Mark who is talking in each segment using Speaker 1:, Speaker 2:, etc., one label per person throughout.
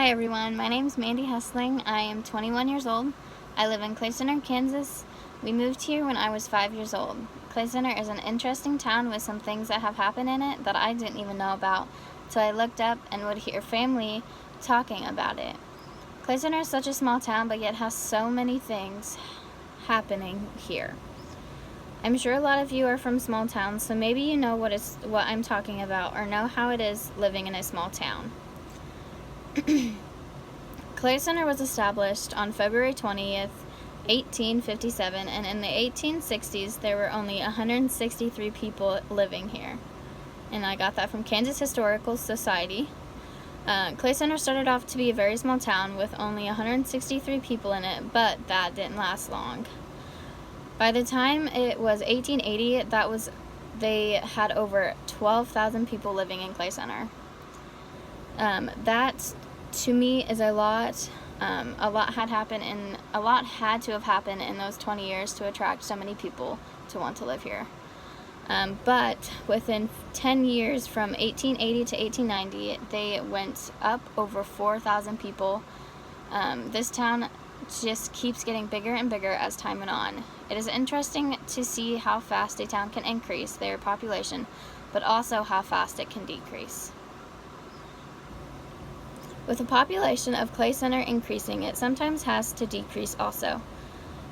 Speaker 1: Hi everyone, my name is Mandy Hessling. I am 21 years old. I live in Clay Center, Kansas. We moved here when I was 5 years old. Clay Center is an interesting town with some things that have happened in it that I didn't even know about, so I looked up and would hear family talking about it. Clay Center is such a small town, but yet has so many things happening here. I'm sure a lot of you are from small towns, so maybe you know what I'm talking about or know how it is living in a small town. Clay Center was established on February 20th, 1857, and in the 1860s there were only 163 people living here. And I got that from Kansas Historical Society. Clay Center started off to be a very small town with only 163 people in it, but that didn't last long. By the time it was 1880, they had over 12,000 people living in Clay Center. That to me is a lot. A lot had to have happened in those 20 years to attract so many people to want to live here. But within 10 years, from 1880 to 1890, they went up over 4,000 people. This town just keeps getting bigger and bigger as time went on. It is interesting to see how fast a town can increase their population, but also how fast it can decrease. With the population of Clay Center increasing, it sometimes has to decrease also.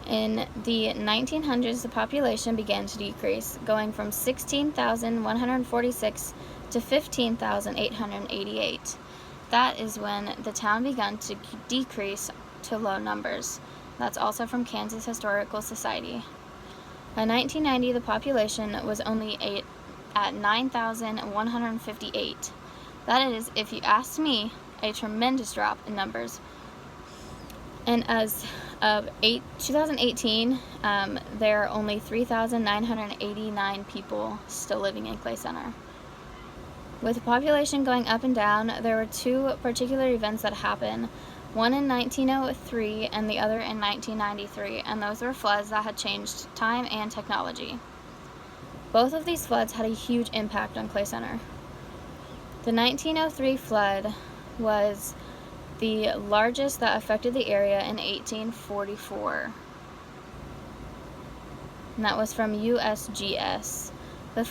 Speaker 1: In the 1900s, the population began to decrease, going from 16,146 to 15,888. That is when the town began to decrease to low numbers. That's also from Kansas Historical Society. By 1990, the population was only at 9,158. That is, if you ask me, a tremendous drop in numbers. And as of 2018, there are only 3,989 people still living in Clay Center. With the population going up and down, there were two particular events that happened, one in 1903 and the other in 1993, and those were floods that had changed time and technology. Both of these floods had a huge impact on Clay Center. The 1903 flood was the largest that affected the area in 1844. And that was from USGS. The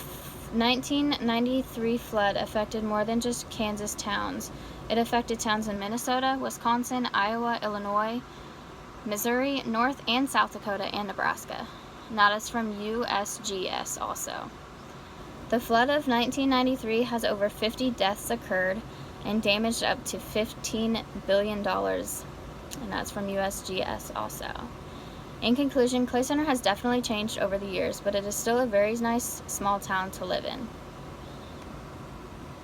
Speaker 1: 1993 flood affected more than just Kansas towns. It affected towns in Minnesota, Wisconsin, Iowa, Illinois, Missouri, North and South Dakota, and Nebraska. And that is from USGS also. The flood of 1993 has over 50 deaths occurred and damaged up to $15 billion, and that's from USGS also. In conclusion, Clay Center has definitely changed over the years, but it is still a very nice small town to live in.